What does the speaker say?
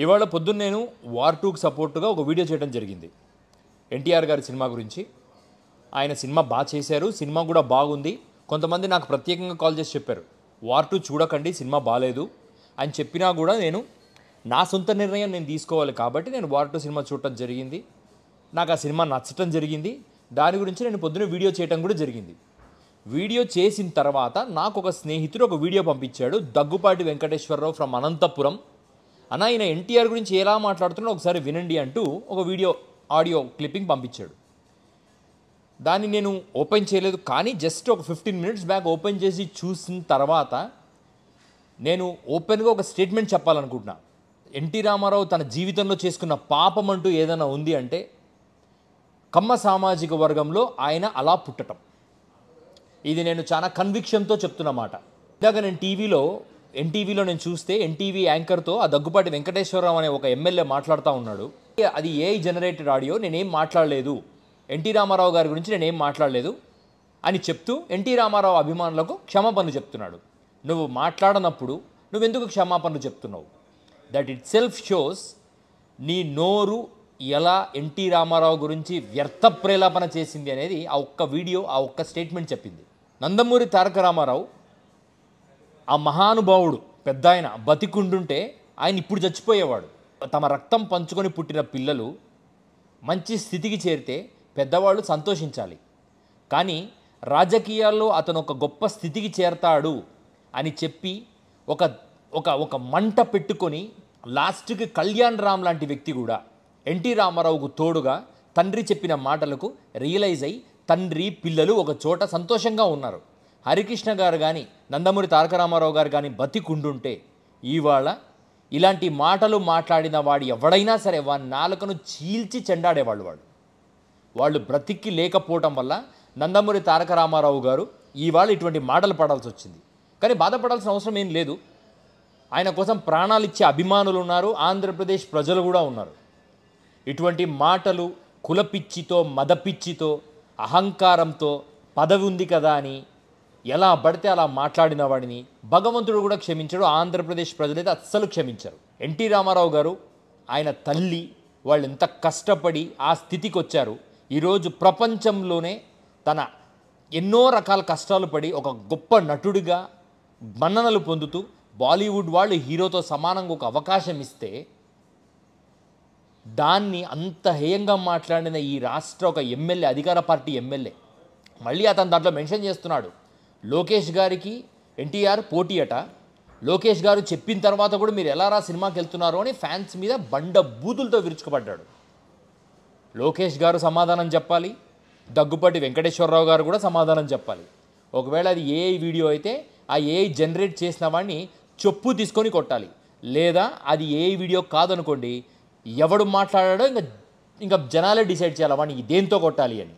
ఇవాళ పొద్దున్న నేను వార్ 2కి సపోర్ట్గా ఒక వీడియో చేయడం జరిగింది. ఎన్టీఆర్ గారి సినిమా గురించి. ఆయన సినిమా బాగా చేశారు, సినిమా కూడా బాగుంది. కొంతమంది నాకు ప్రత్యేకంగా కాల్ చేసి చెప్పారు, వార్ 2 చూడకండి, సినిమా బాగాలేదు అని చెప్పినా కూడా నేను నా సొంత నిర్ణయం నేను తీసుకోవాలి కాబట్టి నేను వార్ 2 సినిమా చూడటం జరిగింది. నాకు ఆ సినిమా నచ్చటం జరిగింది. దాని గురించి నేను పొద్దున్న వీడియో చేయడం కూడా జరిగింది. వీడియో చేసిన తర్వాత నాకు ఒక స్నేహితుడు ఒక వీడియో పంపించాడు, దగ్గుపాటి వెంకటేశ్వరరావు ఫ్రమ్ అనంతపురం. అన్న, ఆయన ఎన్టీఆర్ గురించి ఎలా మాట్లాడుతున్నాడో ఒకసారి వినండి అంటూ ఒక వీడియో ఆడియో క్లిప్పింగ్ పంపించాడు. దాన్ని నేను ఓపెన్ చేయలేదు, కానీ జస్ట్ ఒక 15 మినిట్స్ బ్యాక్ ఓపెన్ చేసి చూసిన తర్వాత నేను ఓపెన్గా ఒక స్టేట్మెంట్ చెప్పాలనుకుంటున్నా. ఎన్టీ రామారావు తన జీవితంలో చేసుకున్న పాపం అంటూ ఏదైనా ఉంది అంటే కమ్మ సామాజిక వర్గంలో ఆయన అలా పుట్టటం. ఇది నేను చాలా కన్విక్షన్తో చెప్తున్నమాట. ఇందాక నేను ఎన్టీవీలో నేను చూస్తే ఎన్టీవీ యాంకర్తో ఆ దగ్గుపాటి వెంకటేశ్వరరావు అనే ఒక ఎమ్మెల్యే మాట్లాడుతూ ఉన్నాడు. అది ఏఐ జనరేటెడ్ ఆడియో, నేనేం మాట్లాడలేదు, ఎన్టీ రామారావు గారి గురించి నేనేం మాట్లాడలేదు అని చెప్తూ ఎన్టీ రామారావు అభిమానులకు క్షమాపణలు చెప్తున్నాడు. నువ్వు మాట్లాడనప్పుడు నువ్వెందుకు క్షమాపణలు చెప్తున్నావు? దట్ ఇట్ సెల్ఫ్ షోస్ నీ నోరు ఎలా ఎన్టీ రామారావు గురించి వ్యర్థ ప్రేలాపన చేసింది అనేది ఆ ఒక్క వీడియో, ఆ ఒక్క స్టేట్మెంట్ చెప్పింది. నందమూరి తారక రామారావు ఆ మహానుభావుడు పెద్ద ఆయన బతికుండుంటే ఆయన ఇప్పుడు చచ్చిపోయేవాడు. తమ రక్తం పంచుకొని పుట్టిన పిల్లలు మంచి స్థితికి చేరితే పెద్దవాళ్ళు సంతోషించాలి. కానీ రాజకీయాల్లో అతను ఒక గొప్ప స్థితికి చేరతాడు అని చెప్పి ఒక మంట పెట్టుకొని లాస్ట్కి కళ్యాణ్ రామ్ లాంటి వ్యక్తి కూడా ఎన్టీ రామారావుకు తోడుగా తండ్రి చెప్పిన మాటలకు రియలైజ్ అయ్యి తండ్రి పిల్లలు ఒక చోట సంతోషంగా ఉన్నారు. హరికృష్ణ గారు కానీ నందమూరి తారక రామారావు గారు కానీ బతికుండుంటే ఇవాళ ఇలాంటి మాటలు మాట్లాడిన వాడు ఎవడైనా సరే వాడి నాలుకను చీల్చి చెండాడేవాళ్ళు. వాళ్ళు బ్రతికి లేకపోవటం వల్ల నందమూరి తారక రామారావు గారు ఇవాళ ఇటువంటి మాటలు పడాల్సి వచ్చింది. కానీ బాధపడాల్సిన అవసరం ఏం లేదు. ఆయన కోసం ప్రాణాలు ఇచ్చే అభిమానులు ఉన్నారు, ఆంధ్రప్రదేశ్ ప్రజలు కూడా ఉన్నారు. ఇటువంటి మాటలు కులపిచ్చితో, మదపిచ్చితో, అహంకారంతో పదవి ఉంది కదా అని ఎలా పడితే అలా మాట్లాడిన వాడిని భగవంతుడు కూడా క్షమించడు, ఆంధ్రప్రదేశ్ ప్రజలైతే అస్సలు క్షమించరు. ఎన్టీ రామారావు గారు, ఆయన తల్లి, వాళ్ళు ఎంత కష్టపడి ఆ స్థితికి వచ్చారు. ఈరోజు ప్రపంచంలోనే తన ఎన్నో రకాల కష్టాలు పడి ఒక గొప్ప నటుడిగా మన్ననలు పొందుతూ బాలీవుడ్ వాళ్ళు హీరోతో సమానంగా ఒక అవకాశం ఇస్తే దాన్ని అంత హేయంగా మాట్లాడిన ఈ రాష్ట్ర ఒక ఎమ్మెల్యే, అధికార పార్టీ ఎమ్మెల్యే, మళ్ళీ అతను దాంట్లో మెన్షన్ చేస్తున్నాడు, లోకేష్ గారికి ఎన్టీఆర్ పోటీ అట, లోకేష్ గారు చెప్పిన తర్వాత కూడా మీరు ఎలా రా సినిమాకి వెళ్తున్నారు అని ఫ్యాన్స్ మీద బండ బూతులతో విరుచుకుపడ్డాడు. లోకేష్ గారు సమాధానం చెప్పాలి, దగ్గుపాటి వెంకటేశ్వరరావు గారు కూడా సమాధానం చెప్పాలి. ఒకవేళ అది ఏఐ వీడియో అయితే ఆ ఏఐ జనరేట్ చేసిన వాడిని చెప్పు తీసుకొని కొట్టాలి. లేదా అది ఏఐ వీడియో కాదనుకోండి, ఎవడు మాట్లాడాడో ఇంకా జనాలే డిసైడ్ చేయాలి వాడిని దేంతో కొట్టాలి అని.